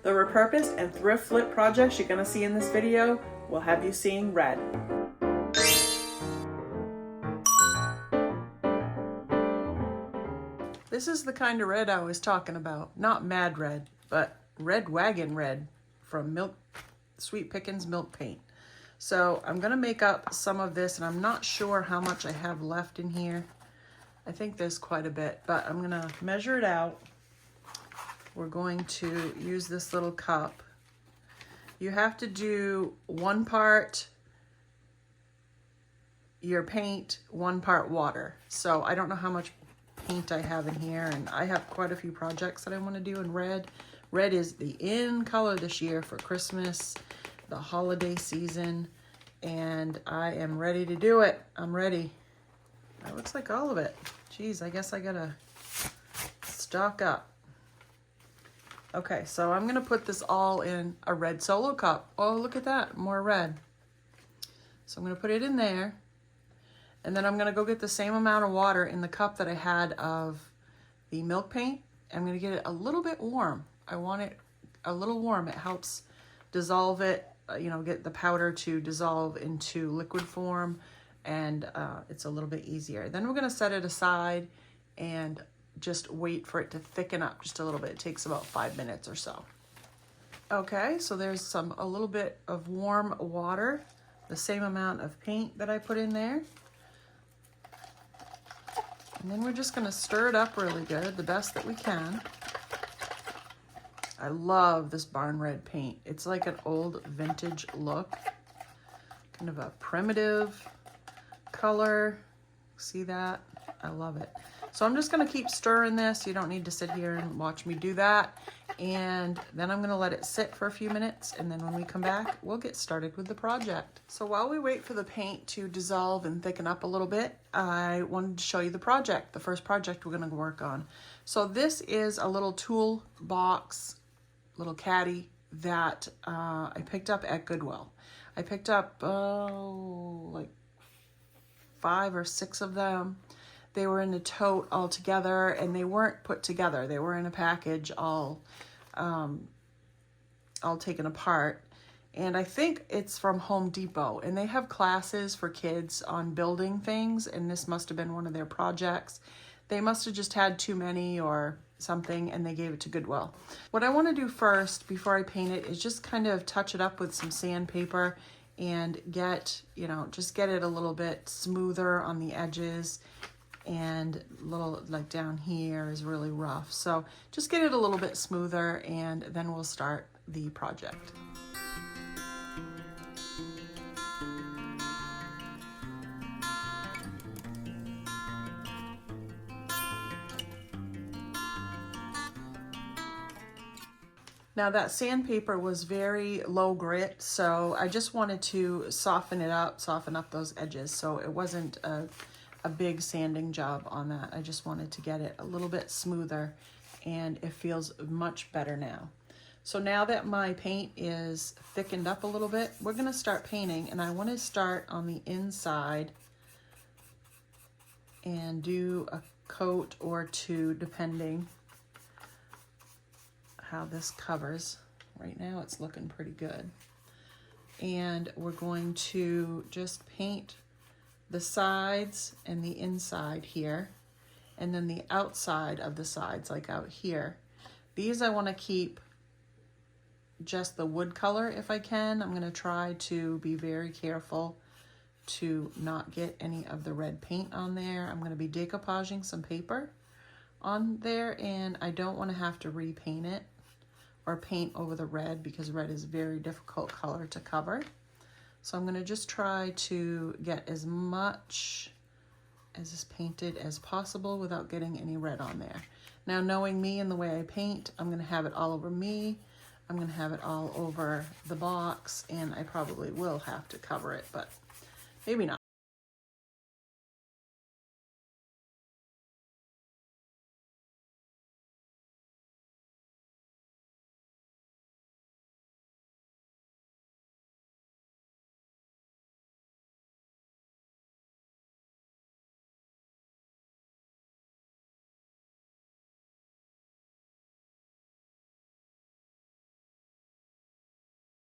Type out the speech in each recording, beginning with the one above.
The repurposed and thrift flip projects you're going to see in this video will have you seeing red. This is the kind of red I was talking about. Not mad red, but red wagon red from Sweet Pickens milk paint. So I'm going to make up some of this, and I'm not sure how much I have left in here. I think there's quite a bit, but I'm going to measure it out. We're going to use this little cup. You have to do 1 part your paint, 1 part water. So I don't know how much paint I have in here, and I have quite a few projects that I want to do in red. Red is the in color this year for Christmas, the holiday season, and I am ready to do it. I'm ready. That looks like all of it. Geez, I guess I gotta stock up. Okay, so I'm gonna put this all in a red solo cup. Oh, look at that, more red. So I'm gonna put it in there, and then I'm gonna go get the same amount of water in the cup that I had of the milk paint. I'm gonna get it a little bit warm. I want it a little warm. It helps dissolve it, you know, get the powder to dissolve into liquid form, and it's a little bit easier. Then we're gonna set it aside and just wait for it to thicken up just a little bit. It takes about 5 minutes or so. Okay, so there's a little bit of warm water, the same amount of paint that I put in there. And then we're just gonna stir it up really good, the best that we can. I love this barn red paint. It's like an old vintage look, kind of a primitive color. See that? I love it. So I'm just gonna keep stirring this. You don't need to sit here and watch me do that. And then I'm gonna let it sit for a few minutes, and then when we come back, we'll get started with the project. So while we wait for the paint to dissolve and thicken up a little bit, I wanted to show you the project, the first project we're gonna work on. So this is a little tool box, little caddy that I picked up at Goodwill. I picked up like 5 or 6 of them. They were in a tote all together, and they weren't put together. They were in a package all taken apart. And I think it's from Home Depot, and they have classes for kids on building things, and this must have been one of their projects. They must have just had too many or something, and they gave it to Goodwill. What I want to do first before I paint it is just kind of touch it up with some sandpaper and get, you know, just get it a little bit smoother on the edges, and little, like down here is really rough. So just get it a little bit smoother, and then we'll start the project. Now that sandpaper was very low grit, so I just wanted to soften it up, soften up those edges. So it wasn't a big sanding job on that. I just wanted to get it a little bit smoother, and it feels much better now. So now that my paint is thickened up a little bit, we're gonna start painting, and I wanna start on the inside and do a coat or 2 depending how this covers. Right now it's looking pretty good. And we're going to just paint the sides and the inside here, and then the outside of the sides, like out here. These I want to keep just the wood color if I can. I'm going to try to be very careful to not get any of the red paint on there. I'm going to be decoupaging some paper on there, and I don't want to have to repaint it or paint over the red, because red is a very difficult color to cover. So I'm gonna just try to get as much as is painted as possible without getting any red on there. Now, knowing me and the way I paint, I'm gonna have it all over me. I'm gonna have it all over the box, and I probably will have to cover it, but maybe not.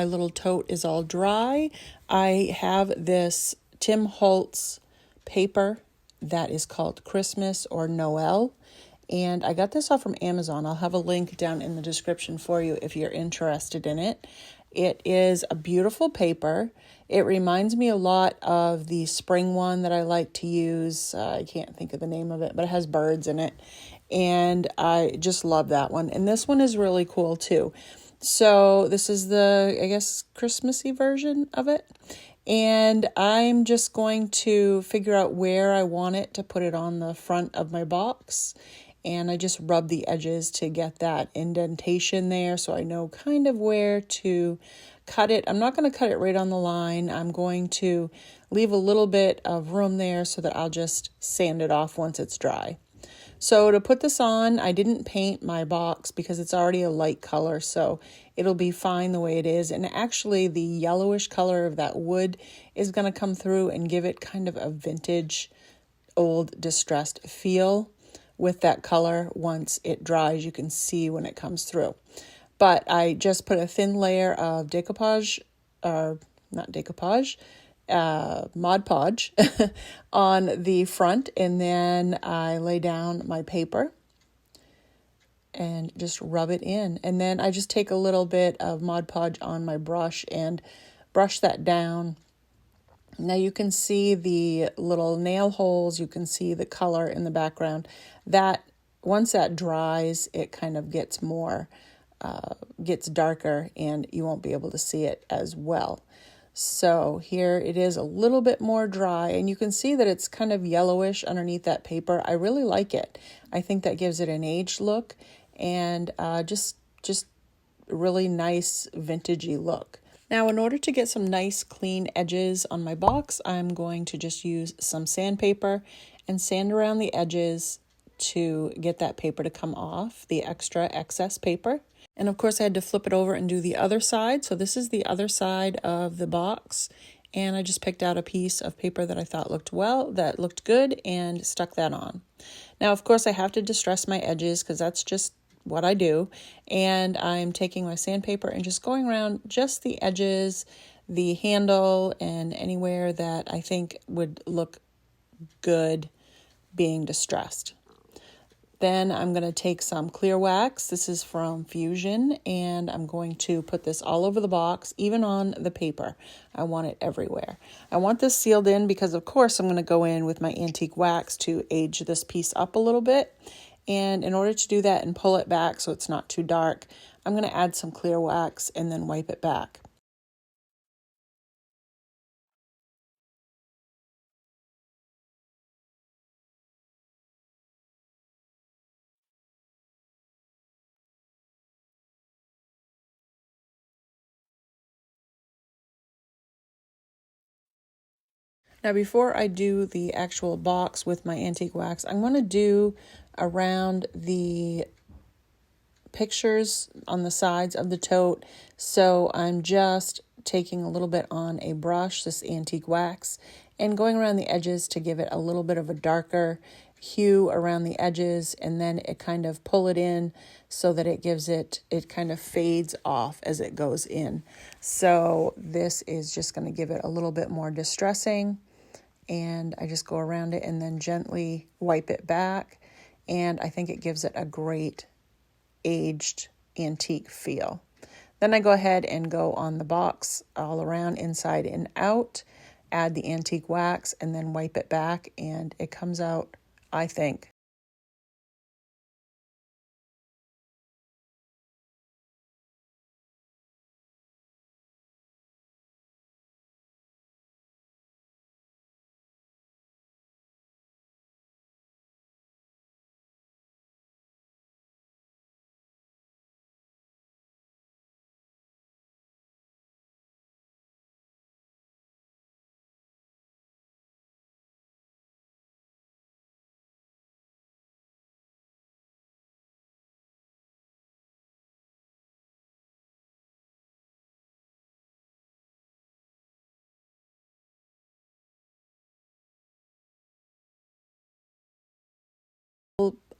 My little tote is all dry. I have this Tim Holtz paper that is called Christmas or Noel. And I got this off from Amazon. I'll have a link down in the description for you if you're interested in it. It is a beautiful paper. It reminds me a lot of the spring one that I like to use. I can't think of the name of it, but it has birds in it. And I just love that one. And this one is really cool too. So this is the, I guess, Christmassy version of it. And I'm just going to figure out where I want it to put it on the front of my box. And I just rub the edges to get that indentation there so I know kind of where to cut it. I'm not going to cut it right on the line. I'm going to leave a little bit of room there so that I'll just sand it off once it's dry. So to put this on, I didn't paint my box because it's already a light color, so it'll be fine the way it is. And actually the yellowish color of that wood is going to come through and give it kind of a vintage, old, distressed feel with that color. Once it dries, you can see when it comes through. But I just put a thin layer of decoupage, or not decoupage, Mod Podge on the front, and then I lay down my paper and just rub it in. And then I just take a little bit of Mod Podge on my brush and brush that down. Now you can see the little nail holes, you can see the color in the background. That once that dries, it kind of gets more, gets darker, and you won't be able to see it as well. So here it is a little bit more dry, and you can see that it's kind of yellowish underneath that paper. I really like it. I think that gives it an aged look and just really nice vintagey look. Now, in order to get some nice clean edges on my box, I'm going to just use some sandpaper and sand around the edges to get that paper to come off, the extra excess paper. And of course I had to flip it over and do the other side. So this is the other side of the box. And I just picked out a piece of paper that I thought looked good, and stuck that on. Now, of course, I have to distress my edges because that's just what I do. And I'm taking my sandpaper and just going around just the edges, the handle, and anywhere that I think would look good being distressed. Then I'm going to take some clear wax. This is from Fusion, and I'm going to put this all over the box, even on the paper. I want it everywhere. I want this sealed in because, of course, I'm going to go in with my antique wax to age this piece up a little bit. And in order to do that and pull it back so it's not too dark, I'm going to add some clear wax and then wipe it back. Now, before I do the actual box with my antique wax, I'm going to do around the pictures on the sides of the tote. So I'm just taking a little bit on a brush, this antique wax, and going around the edges to give it a little bit of a darker hue around the edges, and then it kind of pull it in so that it gives it kind of fades off as it goes in. So this is just going to give it a little bit more distressing, and I just go around it and then gently wipe it back, and I think it gives it a great aged antique feel. Then I go ahead and go on the box all around, inside and out, add the antique wax, and then wipe it back, and it comes out, I think,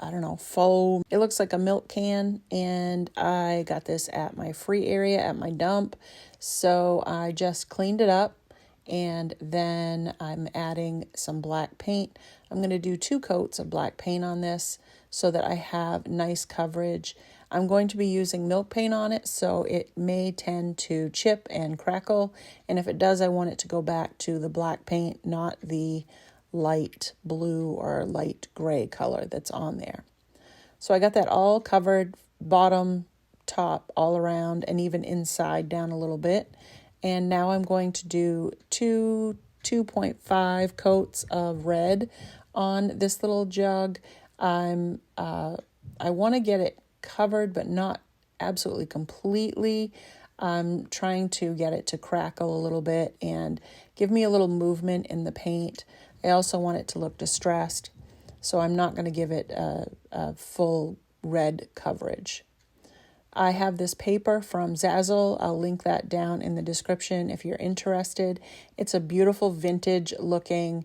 I don't know, faux. It looks like a milk can, and I got this at my free area at my dump. So I just cleaned it up, and then I'm adding some black paint. I'm going to do 2 coats of black paint on this so that I have nice coverage. I'm going to be using milk paint on it, so it may tend to chip and crackle. And if it does, I want it to go back to the black paint, not the light blue or light gray color that's on there. So I got that all covered, bottom, top, all around, and even inside down a little bit. And now I'm going to do 2.5 coats of red on this little jug. I want to get it covered, but not absolutely completely. I'm trying to get it to crackle a little bit and give me a little movement in the paint. I also want it to look distressed, so I'm not going to give it a full red coverage. I have this paper from Zazzle. I'll link that down in the description if you're interested. It's a beautiful vintage looking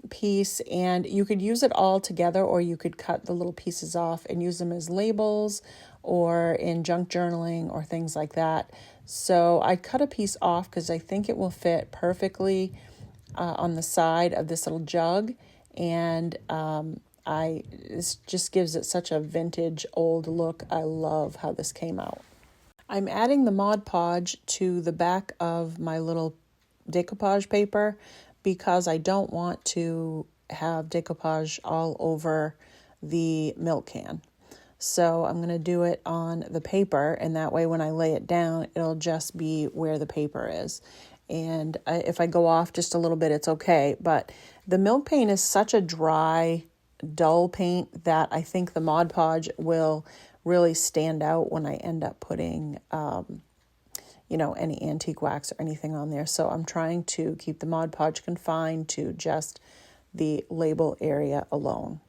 piece, and you could use it all together, or you could cut the little pieces off and use them as labels or in junk journaling or things like that. So I cut a piece off because I think it will fit perfectly on the side of this little jug, and this just gives it such a vintage old look. I love how this came out. I'm adding the Mod Podge to the back of my little decoupage paper because I don't want to have decoupage all over the milk can. So I'm going to do it on the paper, and that way when I lay it down, it'll just be where the paper is. And if I go off just a little bit, it's okay. But the milk paint is such a dry, dull paint that I think the Mod Podge will really stand out when I end up putting, any antique wax or anything on there. So I'm trying to keep the Mod Podge confined to just the label area alone.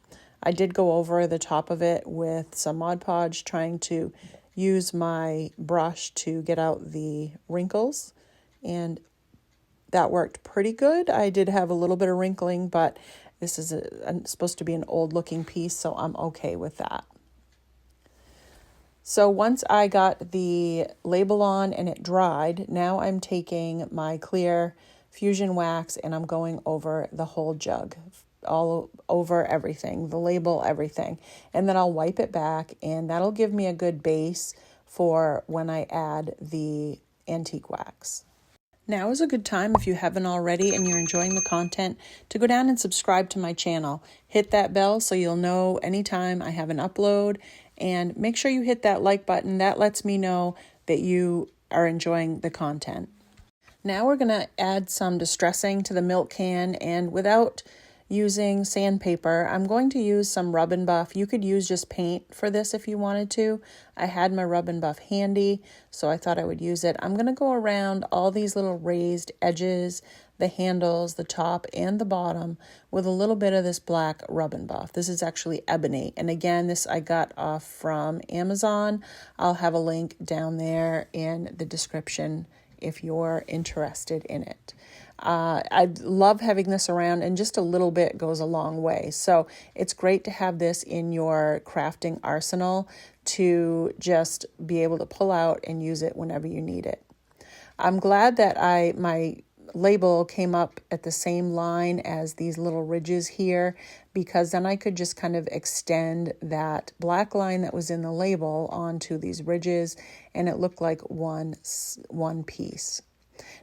I did go over the top of it with some Mod Podge, trying to use my brush to get out the wrinkles, and that worked pretty good. I did have a little bit of wrinkling, but this is supposed to be an old looking piece, so I'm okay with that. So once I got the label on and it dried, now I'm taking my clear fusion wax and I'm going over the whole jug, all over everything, the label, everything. And then I'll wipe it back, and that'll give me a good base for when I add the antique wax. Now is a good time, if you haven't already and you're enjoying the content, to go down and subscribe to my channel. Hit that bell so you'll know anytime I have an upload, and make sure you hit that like button. That lets me know that you are enjoying the content. Now we're going to add some distressing to the milk can, and without using sandpaper, I'm going to use some rub and buff. You could use just paint for this if you wanted to. I had my rub and buff handy, so I thought I would use it. I'm going to go around all these little raised edges, the handles, the top, and the bottom with a little bit of this black rub and buff. This is actually ebony, and again, this I got off from Amazon. I'll have a link down there in the description if you're interested in it. I love having this around, and just a little bit goes a long way. So it's great to have this in your crafting arsenal to just be able to pull out and use it whenever you need it. I'm glad that my label came up at the same line as these little ridges here, because then I could just kind of extend that black line that was in the label onto these ridges, and it looked like one piece.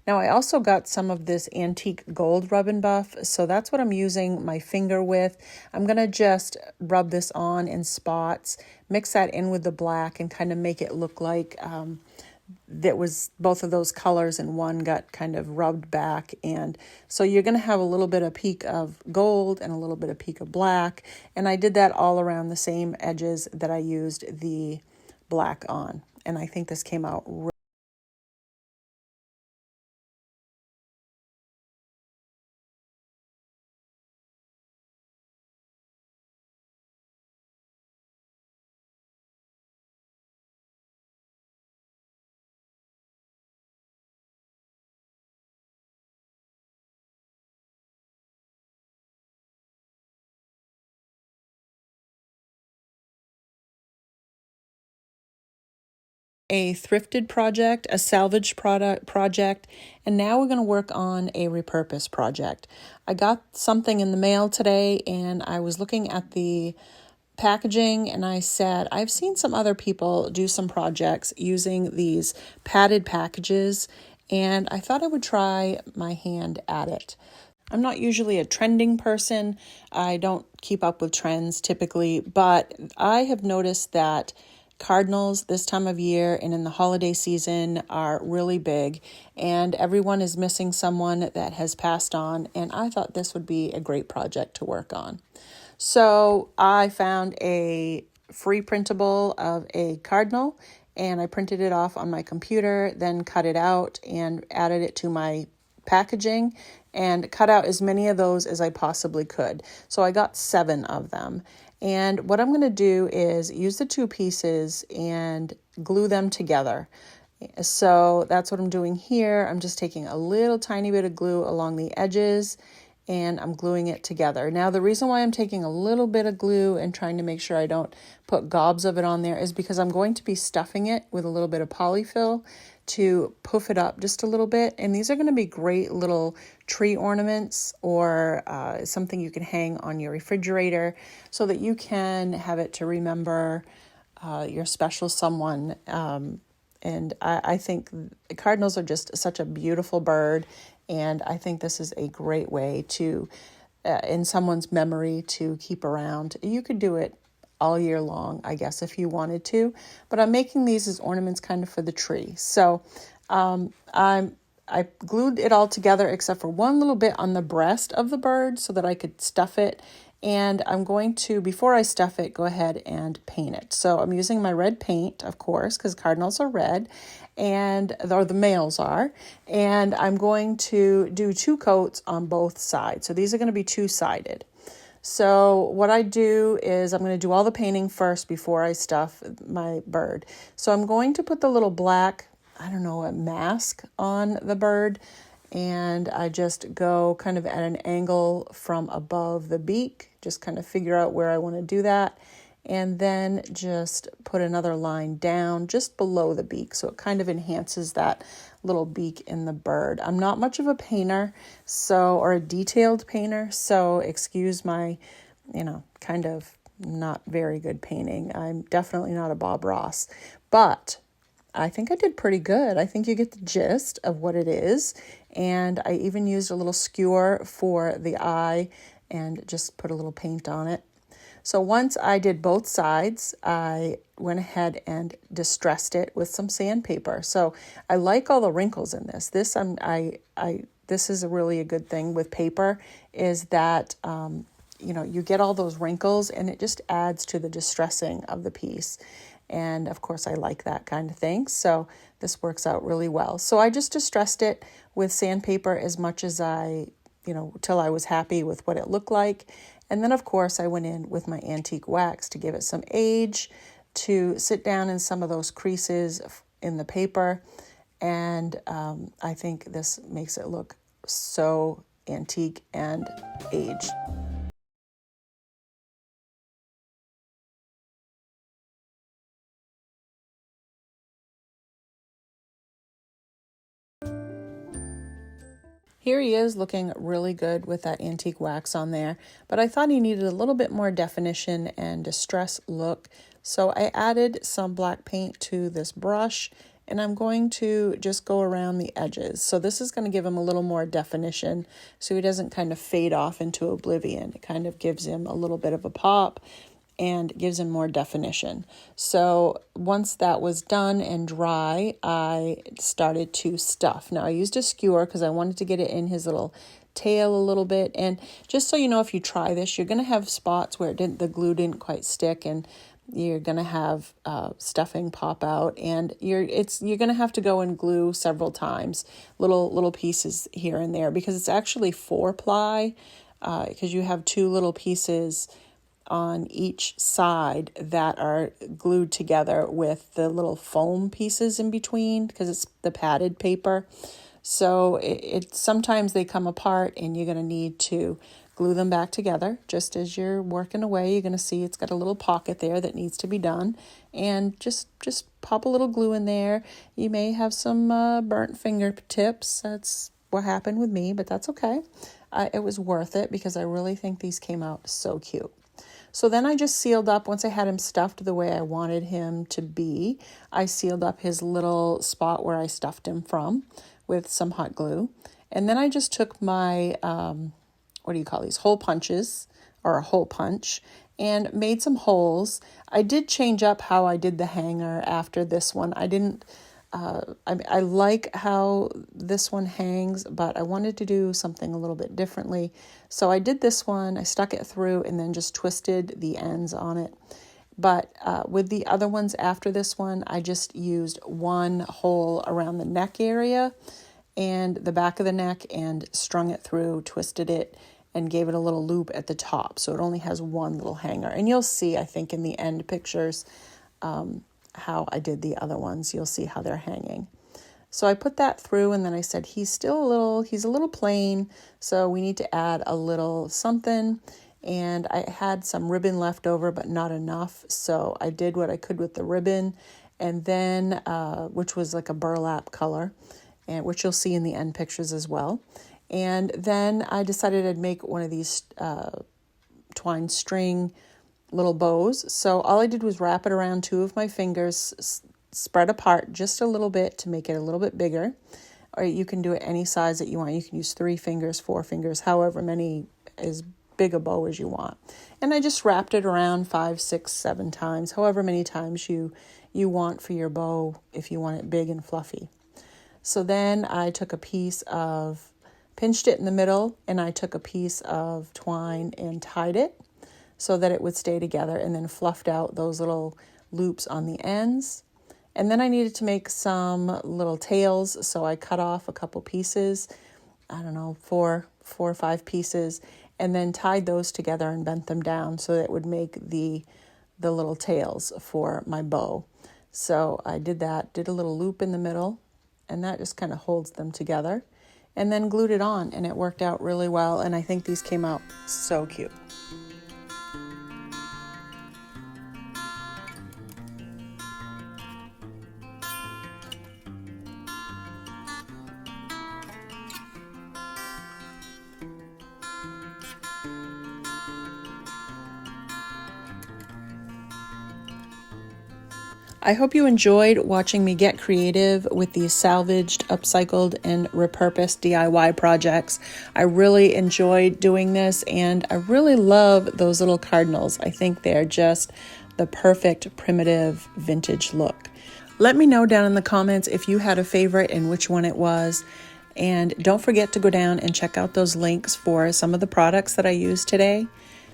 Now I also got some of this antique gold rub and buff, so that's what I'm using my finger with. I'm going to just rub this on in spots, mix that in with the black, and kind of make it look like that was both of those colors and one got kind of rubbed back. And so you're going to have a little bit of peak of gold and a little bit of peak of black, and I did that all around the same edges that I used the black on, and I think this came out really a thrifted project, a salvaged project, and now we're going to work on a repurposed project. I got something in the mail today, and I was looking at the packaging, and I said, I've seen some other people do some projects using these padded packages, and I thought I would try my hand at it. I'm not usually a trending person. I don't keep up with trends typically, but I have noticed that cardinals this time of year and in the holiday season are really big, and everyone is missing someone that has passed on, and I thought this would be a great project to work on. So I found a free printable of a cardinal, and I printed it off on my computer, then cut it out and added it to my packaging and cut out as many of those as I possibly could. So I got 7 of them. And what I'm going to do is use the 2 pieces and glue them together. So that's what I'm doing here. I'm just taking a little tiny bit of glue along the edges and I'm gluing it together. Now, the reason why I'm taking a little bit of glue and trying to make sure I don't put gobs of it on there is because I'm going to be stuffing it with a little bit of polyfill to puff it up just a little bit. And these are going to be great little tree ornaments or something you can hang on your refrigerator so that you can have it to remember your special someone. And I think the cardinals are just such a beautiful bird. And I think this is a great way to, in someone's memory, to keep around. You could do it all year long, I guess, if you wanted to. But I'm making these as ornaments kind of for the tree. So I glued it all together except for one little bit on the breast of the bird so that I could stuff it. And I'm going to, before I stuff it, go ahead and paint it. So I'm using my red paint, of course, because cardinals are red, or the males are. And I'm going to do 2 coats on both sides. So these are going to be 2-sided. So what I do is I'm going to do all the painting first before I stuff my bird. So I'm going to put the little black, a mask on the bird. And I just go kind of at an angle from above the beak, just kind of figure out where I want to do that. And then just put another line down just below the beak. So it kind of enhances that little beak in the bird. I'm not much of a painter, or a detailed painter. So excuse my, kind of not very good painting. I'm definitely not a Bob Ross, but I think I did pretty good. I think you get the gist of what it is. And I even used a little skewer for the eye and just put a little paint on it. So once I did both sides, I went ahead and distressed it with some sandpaper. So I like all the wrinkles in this. This is really a good thing with paper is that you get all those wrinkles and it just adds to the distressing of the piece. And of course, I like that kind of thing. So this works out really well. So I just distressed it with sandpaper as much as till I was happy with what it looked like. And then, of course, I went in with my antique wax to give it some age, to sit down in some of those creases in the paper. And I think this makes it look so antique and aged. Here he is looking really good with that antique wax on there, but I thought he needed a little bit more definition and distress look. So I added some black paint to this brush and I'm going to just go around the edges. So this is going to give him a little more definition so he doesn't kind of fade off into oblivion. It kind of gives him a little bit of a pop and gives him more definition. So once that was done and dry, I started to stuff. Now I used a skewer because I wanted to get it in his little tail a little bit. And just so you know, if you try this, you're going to have spots where the glue didn't quite stick, and you're going to have stuffing pop out, and you're going to have to go and glue several times, little pieces here and there, because it's actually 4-ply, because you have 2 little pieces on each side that are glued together with the little foam pieces in between, because it's the padded paper. So it sometimes they come apart and you're going to need to glue them back together. Just as you're working away, you're going to see it's got a little pocket there that needs to be done. And just pop a little glue in there. You may have some burnt fingertips. That's what happened with me, but that's okay. It was worth it because I really think these came out so cute. So then I just sealed up, once I had him stuffed the way I wanted him to be, I sealed up his little spot where I stuffed him from with some hot glue. And then I just took my, what do you call these, hole punches, or a hole punch, and made some holes. I did change up how I did the hanger after this one. I didn't, I like how this one hangs, but I wanted to do something a little bit differently. So I did this one, I stuck it through and then just twisted the ends on it. But with the other ones after this one, I just used one hole around the neck area and the back of the neck and strung it through, twisted it, and gave it a little loop at the top. So it only has one little hanger. And you'll see, I think, in the end pictures, how I did the other ones. You'll see how they're hanging. So I put that through, and then I said, he's a little plain, so we need to add a little something. And I had some ribbon left over, but not enough. So I did what I could with the ribbon, and then, which was like a burlap color, and which you'll see in the end pictures as well. And then I decided I'd make one of these twine string little bows. So all I did was wrap it around two of my fingers, spread apart just a little bit to make it a little bit bigger. Or you can do it any size that you want. You can use 3 fingers, 4 fingers, however many, as big a bow as you want. And I just wrapped it around 5, 6, 7 times, however many times you want for your bow, if you want it big and fluffy. So then I took a piece of, pinched it in the middle, and I took a piece of twine and tied it so that it would stay together, and then fluffed out those little loops on the ends. And then I needed to make some little tails, so I cut off a couple pieces, I don't know, 4 or 5 pieces, and then tied those together and bent them down so that it would make the little tails for my bow. So I did that, did a little loop in the middle, and that just kind of holds them together, and then glued it on, and it worked out really well, and I think these came out so cute. I hope you enjoyed watching me get creative with these salvaged, upcycled, and repurposed DIY projects. I really enjoyed doing this, and I really love those little cardinals. I think they're just the perfect primitive vintage look. Let me know down in the comments if you had a favorite and which one it was. And don't forget to go down and check out those links for some of the products that I used today.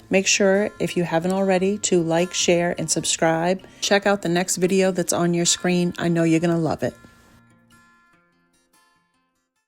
Make sure, if you haven't already, to like, share, and subscribe. Check out the next video that's on your screen. I know you're going to love it.